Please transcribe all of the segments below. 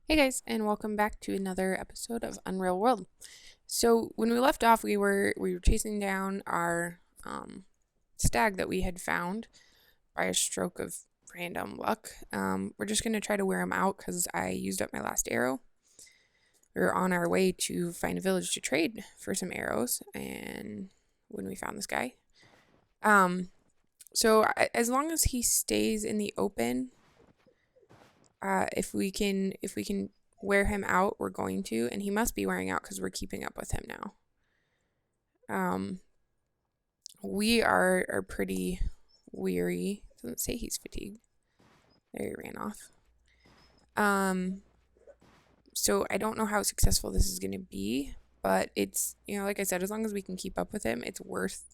Hey guys, and welcome back to another episode of Unreal World. So when we left off, we were chasing down our stag that we had found by a stroke of random luck. We're just gonna try to wear him out because I used up my last arrow. We were on our way to find a village to trade for some arrows, and when we found this guy, um, as long as he stays in the open, if we can wear him out, we're going to, and he must be wearing out because we're keeping up with him now. Um, we are pretty weary. Doesn't say he's fatigued. There, he ran off. So I don't know how successful this is going to be, but it's, like I said, as long as we can keep up with him, it's worth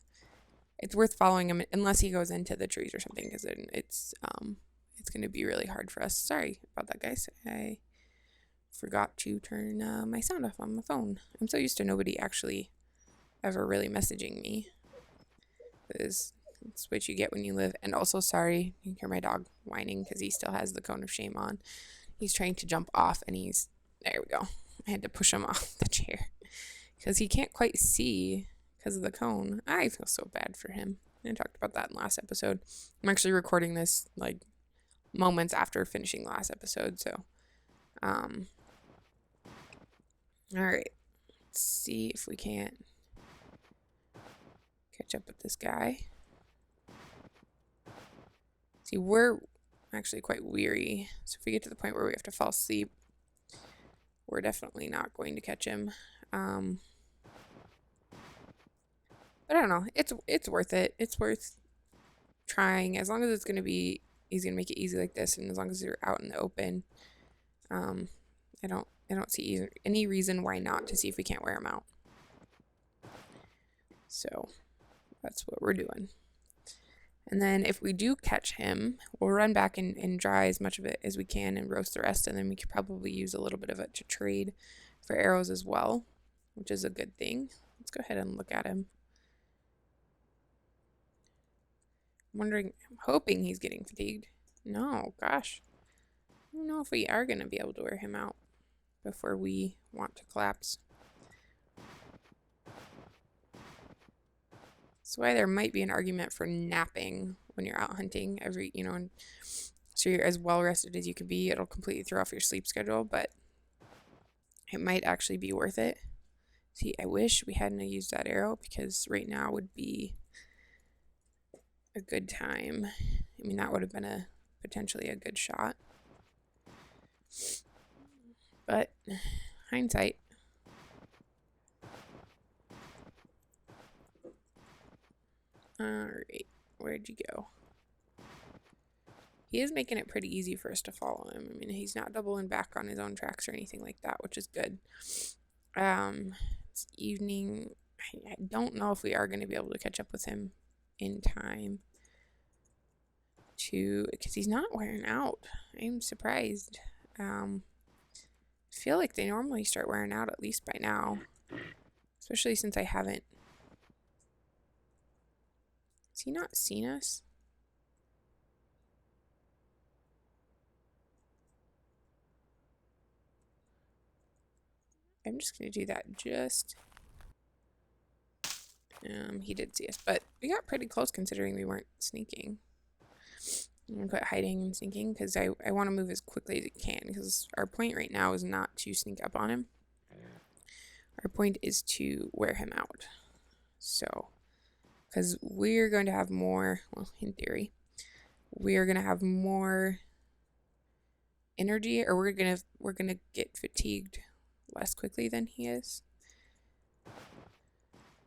following him unless he goes into the trees or something, because then it's going to be really hard for us. Sorry about that, guys. I forgot to turn my sound off on my phone. I'm so used to nobody actually ever really messaging me. It's what you get when you live. And also, sorry, you can hear my dog whining because he still has the cone of shame on. He's trying to jump off, and there we go. I had to push him off the chair because he can't quite see because of the cone. I feel so bad for him. I talked about that in the last episode. I'm actually recording this like moments after finishing the last episode, so all right, let's see if we can't catch up with this guy. See, we're actually quite weary, so if we get to the point where we have to fall asleep, we're definitely not going to catch him. But I don't know. It's worth it. It's worth trying, as long as he's gonna make it easy like this, and as long as you're out in the open. I don't see any reason why not, to see if we can't wear him out. So that's what we're doing. And then if we do catch him, we'll run back and dry as much of it as we can and roast the rest, and then we could probably use a little bit of it to trade for arrows as well, which is a good thing. Let's go ahead and look at him. I'm hoping he's getting fatigued. No, gosh. I don't know if we are going to be able to wear him out before we want to collapse. That's why there might be an argument for napping when you're out hunting so you're as well rested as you can be. It'll completely throw off your sleep schedule, but it might actually be worth it. See, I wish we hadn't used that arrow, because right now would be a good time. I mean, that would have been potentially a good shot. But hindsight. Alright, where'd you go? He is making it pretty easy for us to follow him. I mean, he's not doubling back on his own tracks or anything like that, which is good. It's evening. I don't know if we are going to be able to catch up with him in time because he's not wearing out. I'm surprised. I feel like they normally start wearing out at least by now, especially since I haven't. Has he not seen us? I'm just going to do that he did see us, but we got pretty close considering we weren't sneaking. I'm going to put hiding and sneaking because I want to move as quickly as it can, because our point right now is not to sneak up on him. Our point is to wear him out. So, because we're going to have more, well, in theory, we are going to have more energy, or we're gonna get fatigued less quickly than he is.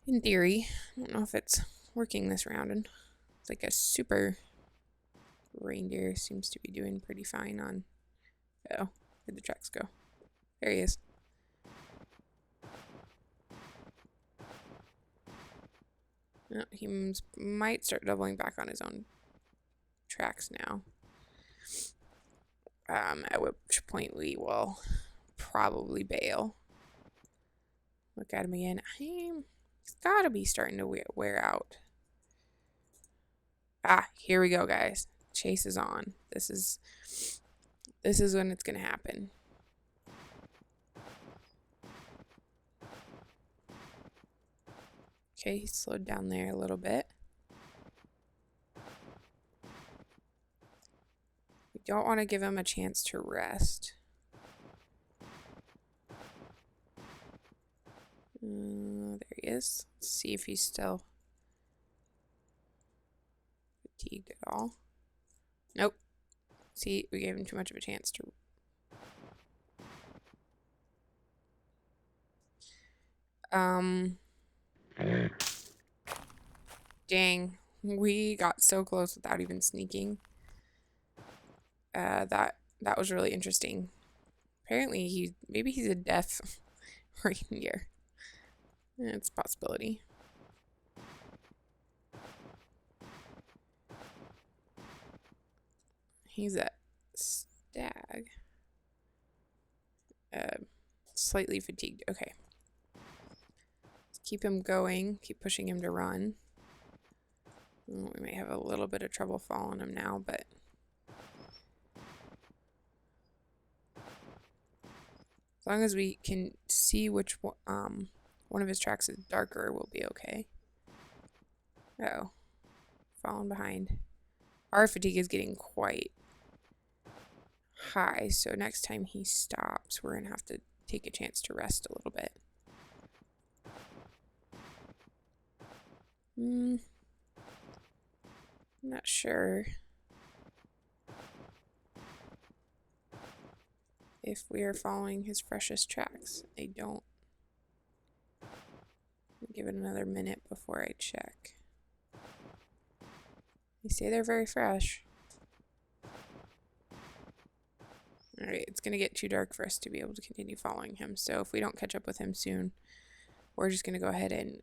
In theory, I don't know if it's working this round, and it's like a super reindeer seems to be doing pretty fine on. Oh, where'd the tracks go? There he is. Oh, he might start doubling back on his own tracks now. At which point we will probably bail. Look at him again. He's gotta be starting to wear out. Here we go, guys. Chase is on. This is when it's gonna happen. Okay, he slowed down there a little bit. We don't want to give him a chance to rest. There he is. Let's see if he's still fatigued at all. Nope. See, we gave him too much of a chance to. Dang. We got so close without even sneaking. That was really interesting. Apparently maybe he's a deaf reindeer. It's a possibility. He's a stag. Slightly fatigued. Okay. Let's keep him going. Keep pushing him to run. We may have a little bit of trouble following him now, but as long as we can see which one of his tracks is darker, we'll be okay. Uh-oh. Falling behind. Our fatigue is getting quite high, so next time he stops, we're going to have to take a chance to rest a little bit. I'm not sure if we are following his freshest tracks. I don't. I'll give it another minute before I check. They say they're very fresh. Alright, it's going to get too dark for us to be able to continue following him, so if we don't catch up with him soon, we're just going to go ahead and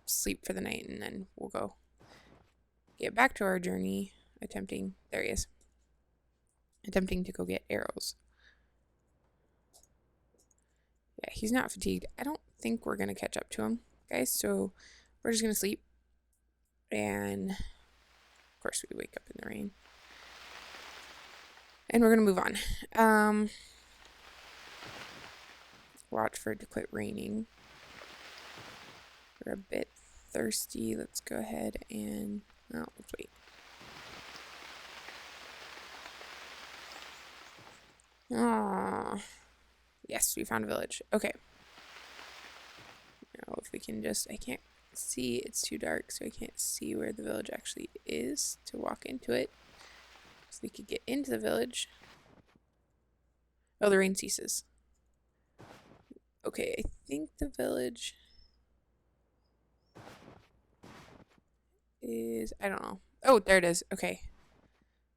sleep for the night, and then we'll go get back to our journey, there he is, attempting to go get arrows. Yeah, he's not fatigued. I don't think we're going to catch up to him, guys, so we're just going to sleep, and of course we wake up in the rain. And we're going to move on. Watch for it to quit raining. We're a bit thirsty. Let's go ahead and... Oh, let's wait. Ah, yes, we found a village. Okay. Now, if we can just... I can't see. It's too dark, so I can't see where the village actually is to walk into it. So we could get into the village. Oh, the rain ceases. Okay, I think the village is... I don't know. Oh, there it is. Okay.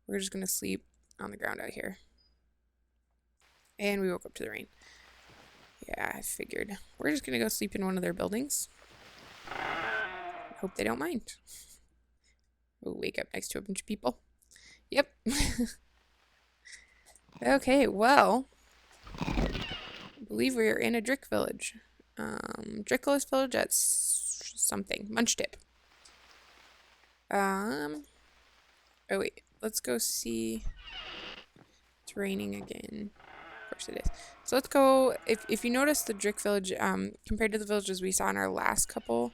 We're just going to sleep on the ground out here. And we woke up to the rain. Yeah, I figured. We're just going to go sleep in one of their buildings. Hope they don't mind. We'll wake up next to a bunch of people. Yep. Okay, well, I believe we are in a Drick village. Drickless village at something. Munch Dip. Oh wait, let's go see. It's raining again. Of course it is. So let's go, if you notice the Drick village, compared to the villages we saw in our last couple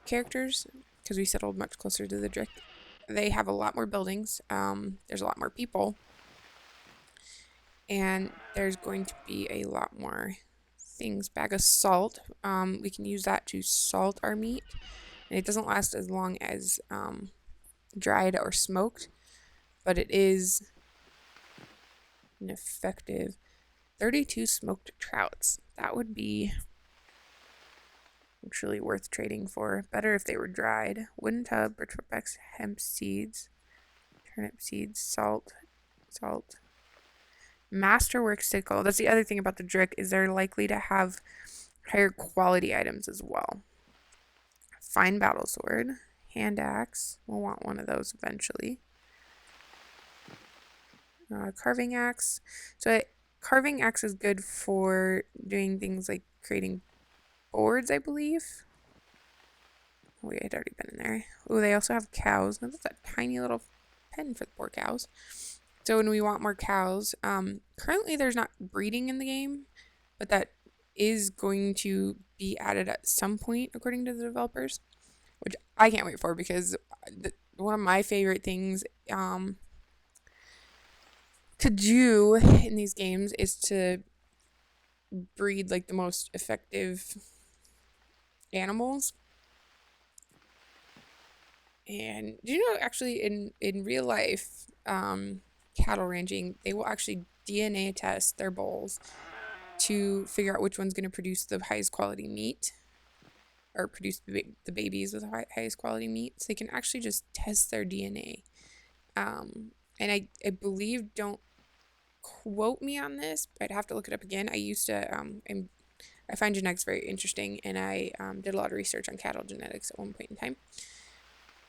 characters, because we settled much closer to the Drick, they have a lot more buildings. There's a lot more people. And there's going to be a lot more things. Bag of salt. We can use that to salt our meat. And it doesn't last as long as dried or smoked. But it is an effective 32 smoked trouts. That would be actually worth trading for. Better if they were dried. Wooden tub, birchbark, hemp seeds, turnip seeds, salt. Masterwork sickle. That's the other thing about the Drick, is they're likely to have higher quality items as well. Fine battle sword. Hand axe. We'll want one of those eventually. Carving axe. So carving axe is good for doing things like creating boards, I believe. Oh, yeah, I'd already been in there. Oh, they also have cows. Now, that's a tiny little pen for the poor cows. So when we want more cows, currently there's not breeding in the game, but that is going to be added at some point, according to the developers, which I can't wait for because one of my favorite things to do in these games is to breed like the most effective animals. And do you know, actually, in real life, cattle ranching, they will actually DNA test their bulls to figure out which one's going to produce the highest quality meat, or produce the babies with the highest quality meat. So they can actually just test their DNA. And I believe, don't quote me on this, but I'd have to look it up again. I used to, I find genetics very interesting, and I did a lot of research on cattle genetics at one point in time.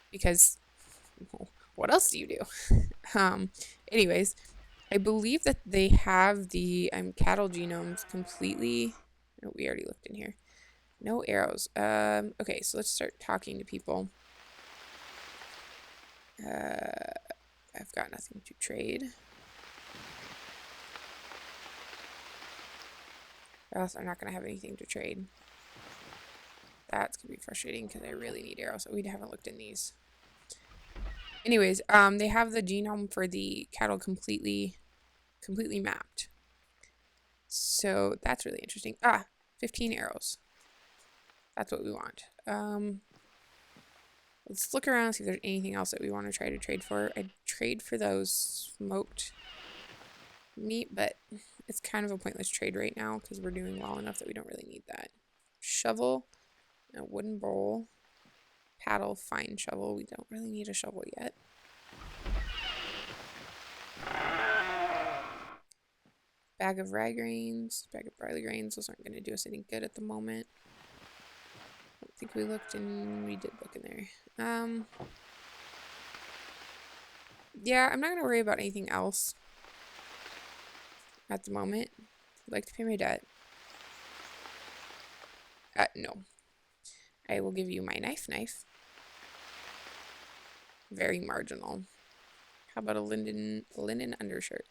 Because, well, what else do you do? Anyways, I believe that they have the cattle genomes completely. Oh, we already looked in here. No arrows. Okay, so let's start talking to people. I've got nothing to trade. Or else I'm not going to have anything to trade. That's going to be frustrating because I really need arrows. So we haven't looked in these. Anyways, they have the genome for the cattle completely mapped. So that's really interesting. 15 arrows. That's what we want. Let's look around and see if there's anything else that we want to try to trade for. I'd trade for those smoked meat, but it's kind of a pointless trade right now because we're doing well enough that we don't really need that. Shovel, a wooden bowl, paddle, fine shovel. We don't really need a shovel yet. Bag of rye grains, bag of barley grains. Those aren't going to do us any good at the moment. I don't think we looked in. We did look in there. Yeah, I'm not going to worry about anything else at the moment. I'd like to pay my debt. No. I will give you my knife. Very marginal. How about a linen undershirt?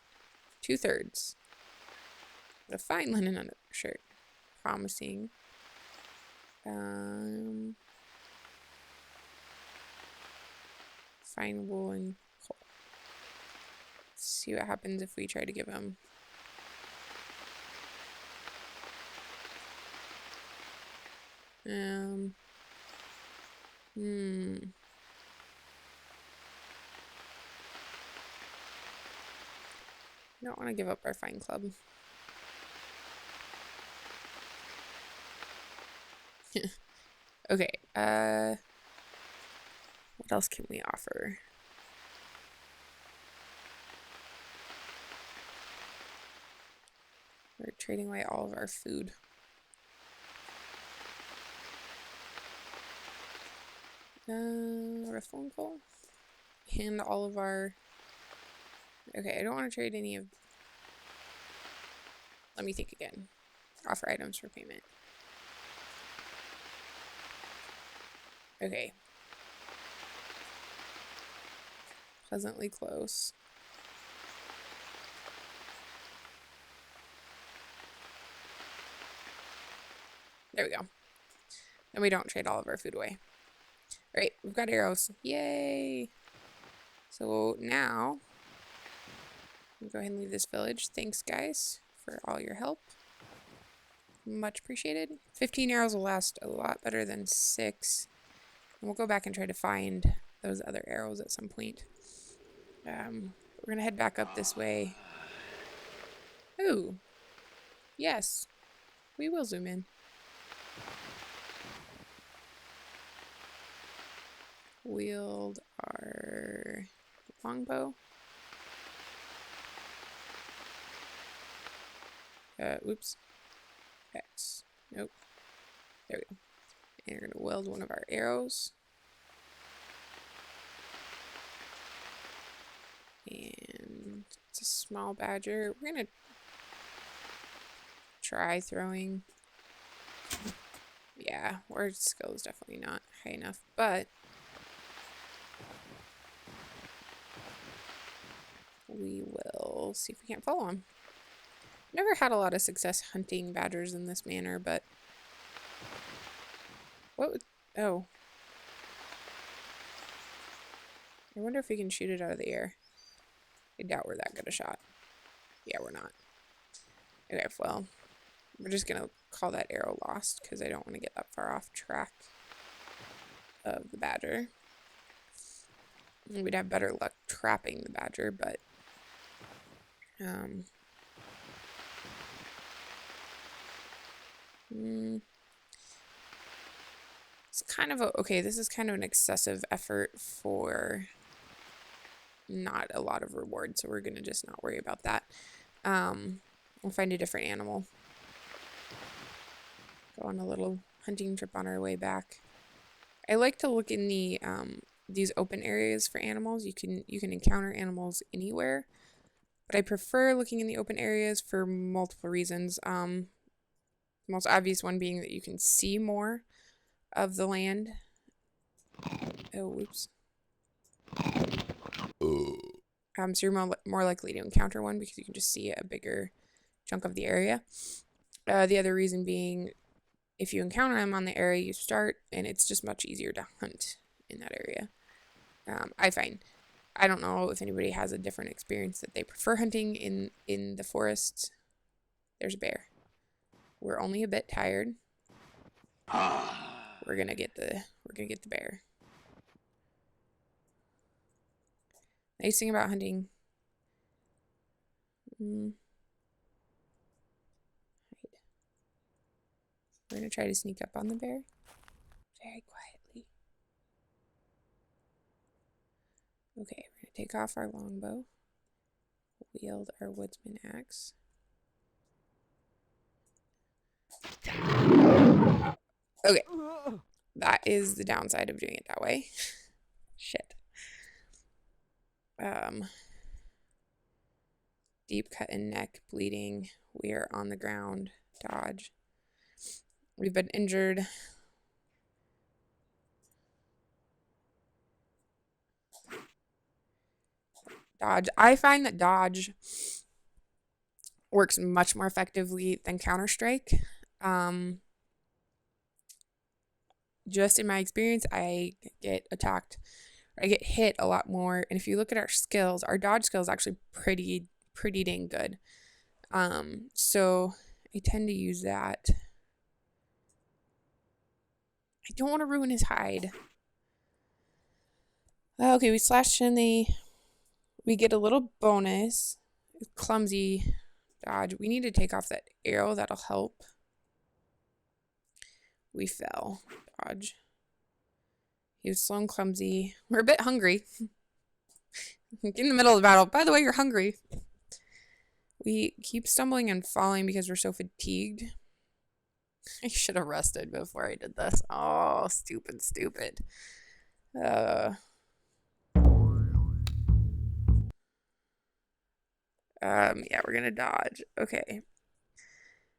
2/3. A fine linen undershirt. Promising. Fine woolen coal. Let's see what happens if we try to give him. I don't want to give up our fine club. Okay, what else can we offer? We're trading away all of our food. A phone call? And all of our... Okay, I don't want to trade any of... Let me think again. Offer items for payment. Okay. Pleasantly close. There we go. And we don't trade all of our food away. Alright, we've got arrows. Yay! So now, we'll go ahead and leave this village. Thanks, guys, for all your help. Much appreciated. 15 arrows will last a lot better than 6. And we'll go back and try to find those other arrows at some point. We're going to head back up this way. Ooh. Yes. We will zoom in. Wield our longbow. Oops. X. Nope. There we go. And we're going to weld one of our arrows. And it's a small badger. We're going to try throwing. Yeah, our skill is definitely not high enough, but we will see if we can't follow him. Never had a lot of success hunting badgers in this manner, but what would, oh, I wonder if we can shoot it out of the air. I doubt we're that good a shot. Yeah, we're not. Okay, well, we're just gonna call that arrow lost because I don't want to get that far off track of the badger. We'd have better luck trapping the badger, but it's kind of okay, this is kind of an excessive effort for not a lot of reward, so we're gonna just not worry about that. We'll find a different animal. Go on a little hunting trip on our way back. I like to look in the these open areas for animals. You can encounter animals anywhere, but I prefer looking in the open areas for multiple reasons. The most obvious one being that you can see more of the land. Oh, whoops. So you're more likely to encounter one because you can just see a bigger chunk of the area. The other reason being, if you encounter them on the area you start, and it's just much easier to hunt in that area. I find. I don't know if anybody has a different experience that they prefer hunting in the forests. There's a bear. We're only a bit tired. We're gonna get the bear. Nice thing about hunting. We're gonna try to sneak up on the bear very quietly. Okay, we're gonna take off our longbow, wield our woodsman axe. Okay, that is the downside of doing it that way. Shit. Deep cut in neck, bleeding. We are on the ground. Dodge. We've been injured. Dodge. I find that dodge works much more effectively than Counter-Strike. Just in my experience, I get attacked. I get hit a lot more. And if you look at our skills, our dodge skill is actually pretty dang good. So I tend to use that. I don't want to ruin his hide. Okay, we slashed in we get a little bonus. Clumsy dodge. We need to take off that arrow. That'll help. We fell. Dodge. He was slow and clumsy. We're a bit hungry. In the middle of the battle. By the way, you're hungry. We keep stumbling and falling because we're so fatigued. I should have rested before I did this. Oh, stupid. Yeah, we're gonna dodge. Okay.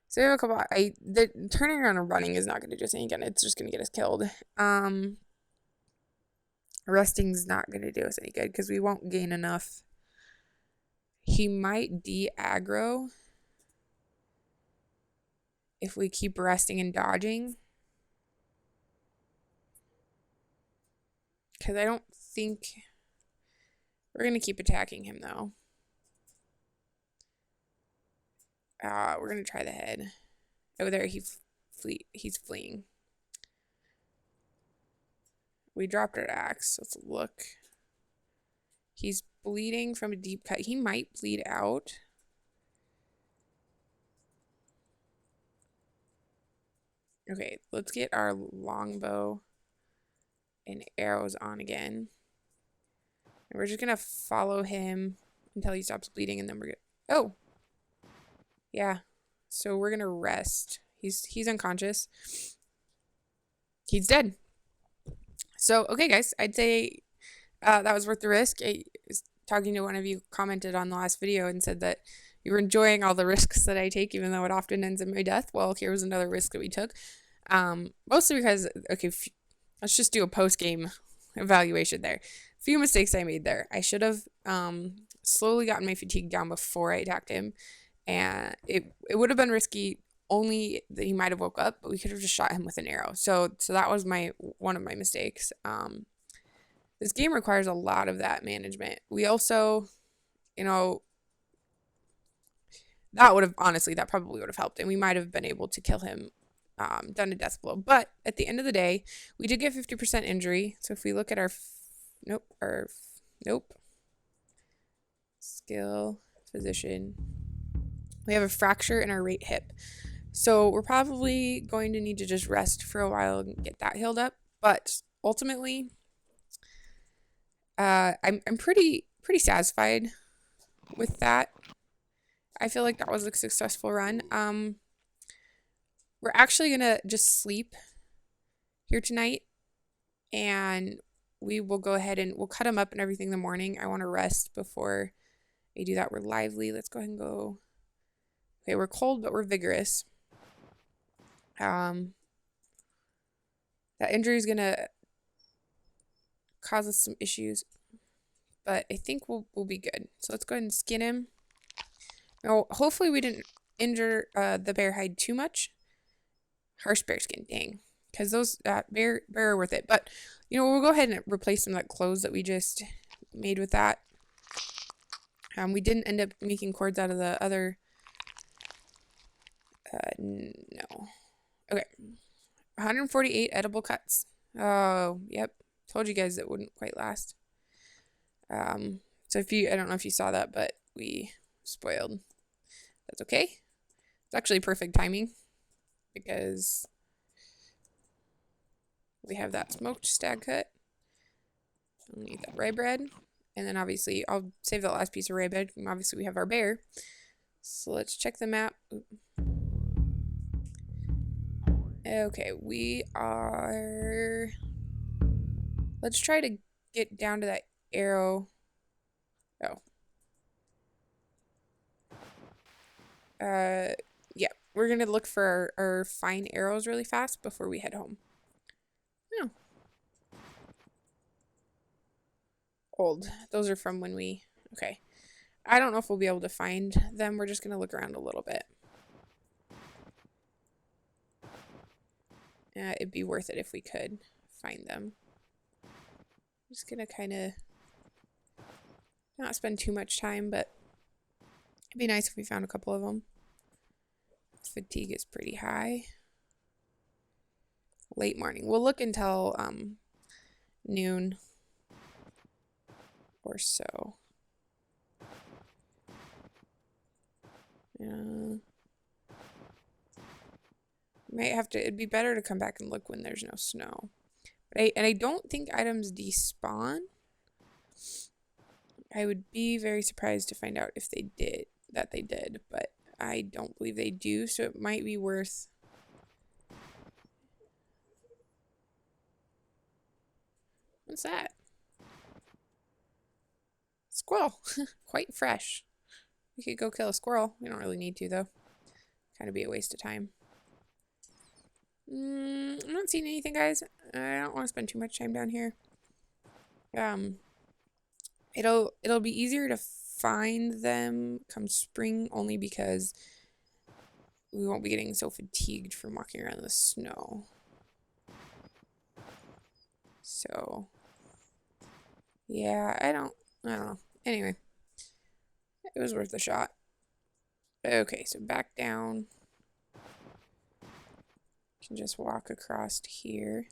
So we have a couple. The turning around and running is not gonna do us any again. It's just gonna get us killed. Resting's not gonna do us any good because we won't gain enough. He might de-aggro if we keep resting and dodging. Because I don't think we're gonna keep attacking him though. We're gonna try the head. Oh, there he's fleeing. We dropped our axe. Let's look. He's bleeding from a deep cut. He might bleed out. Okay, let's get our longbow and arrows on again. And we're just gonna follow him until he stops bleeding, and then we're gonna. Oh. Yeah, so we're gonna rest. He's unconscious. He's dead. So, okay, guys, I'd say that was worth the risk. I was talking to one of you, commented on the last video and said that you were enjoying all the risks that I take, even though it often ends in my death. Well, here was another risk that we took. Mostly because, okay, let's just do a post-game evaluation there. A few mistakes I made there. I should have slowly gotten my fatigue down before I attacked him. And it would have been risky only that he might have woke up, but we could have just shot him with an arrow. So that was one of my mistakes. This game requires a lot of that management. We also, you know, that probably would have helped, and we might have been able to kill him, done a death blow. But at the end of the day, we did get 50% injury. So if we look at nope, skill, physician, we have a fracture in our right hip. So we're probably going to need to just rest for a while and get that healed up. But ultimately, I'm pretty satisfied with that. I feel like that was a successful run. We're actually gonna just sleep here tonight, and we will go ahead and we'll cut them up and everything in the morning. I want to rest before I do that. We're lively. Let's go ahead and go. Okay, we're cold, but we're vigorous. That injury is gonna cause us some issues, but I think we'll be good. So let's go ahead and skin him. Now, hopefully we didn't injure the bear hide too much. Harsh bear skin, dang. Because those bear are worth it. But, we'll go ahead and replace some of that clothes that we just made with that. We didn't end up making cords out of the other. No. Okay. 148 edible cuts. Oh, yep. Told you guys it wouldn't quite last. So I don't know if you saw that, but we spoiled. That's okay. It's actually perfect timing because we have that smoked stag cut. I'll need that rye bread. And then obviously I'll save that last piece of rye bread. And obviously we have our bear. So let's check the map. Okay, let's try to get down to that arrow. Oh. Yeah, we're gonna look for our fine arrows really fast before we head home. Oh. Old. Those are from when okay. I don't know if we'll be able to find them. We're just gonna look around a little bit. It'd be worth it if we could find them. I'm just gonna kind of not spend too much time, but it'd be nice if we found a couple of them. Fatigue is pretty high. Late morning. We'll look until noon or so. Might have to. It'd be better to come back and look when there's no snow. But I don't think items despawn. I would be very surprised to find out if they did, but I don't believe they do, so it might be worth. What's that? Squirrel. Quite fresh. We could go kill a squirrel. We don't really need to, though. Kind of be a waste of time. I'm not seeing anything, guys. I don't want to spend too much time down here. It'll be easier to find them come spring only because we won't be getting so fatigued from walking around in the snow. So, yeah, I don't know. Anyway, it was worth a shot. Okay, so back down. Can just walk across here.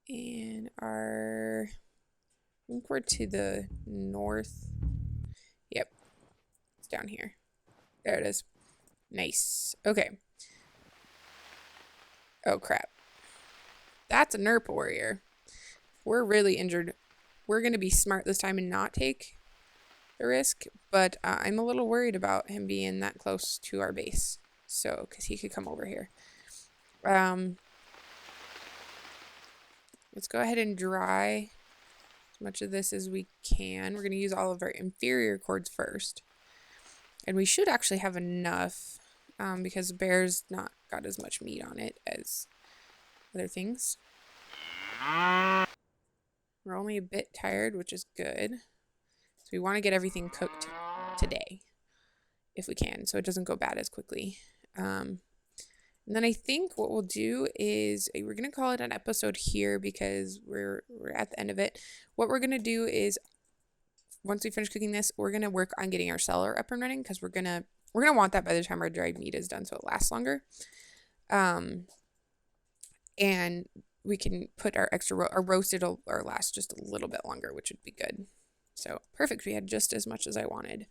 And I think we're to the north. Yep. It's down here. There it is. Nice. Okay. Oh, crap. That's a NERP warrior. We're really injured. We're going to be smart this time and not take the risk, but I'm a little worried about him being that close to our base. So, because he could come over here. Let's go ahead and dry as much of this as we can. We're going to use all of our inferior cords first. And we should actually have enough because the bear's not got as much meat on it as other things. We're only a bit tired, which is good. So we want to get everything cooked today if we can, so it doesn't go bad as quickly. And then I think what we'll do is we're going to call it an episode here because we're at the end of it. What we're going to do is once we finish cooking this, we're going to work on getting our cellar up and running because we're going to want that by the time our dried meat is done so it lasts longer. And we can put our extra our roasted or last just a little bit longer, which would be good. So perfect. We had just as much as I wanted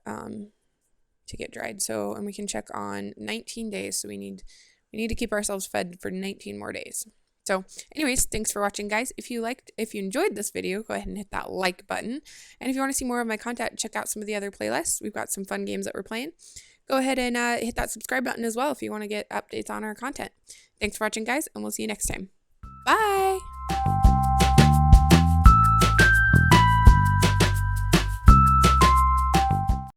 to get dried. So, and we can check on 19 days. So we need to keep ourselves fed for 19 more days. So anyways, thanks for watching, guys. If you enjoyed this video, go ahead and hit that like button. And if you want to see more of my content, check out some of the other playlists. We've got some fun games that we're playing. Go ahead and hit that subscribe button as well if you want to get updates on our content. Thanks for watching, guys, and we'll see you next time. Bye!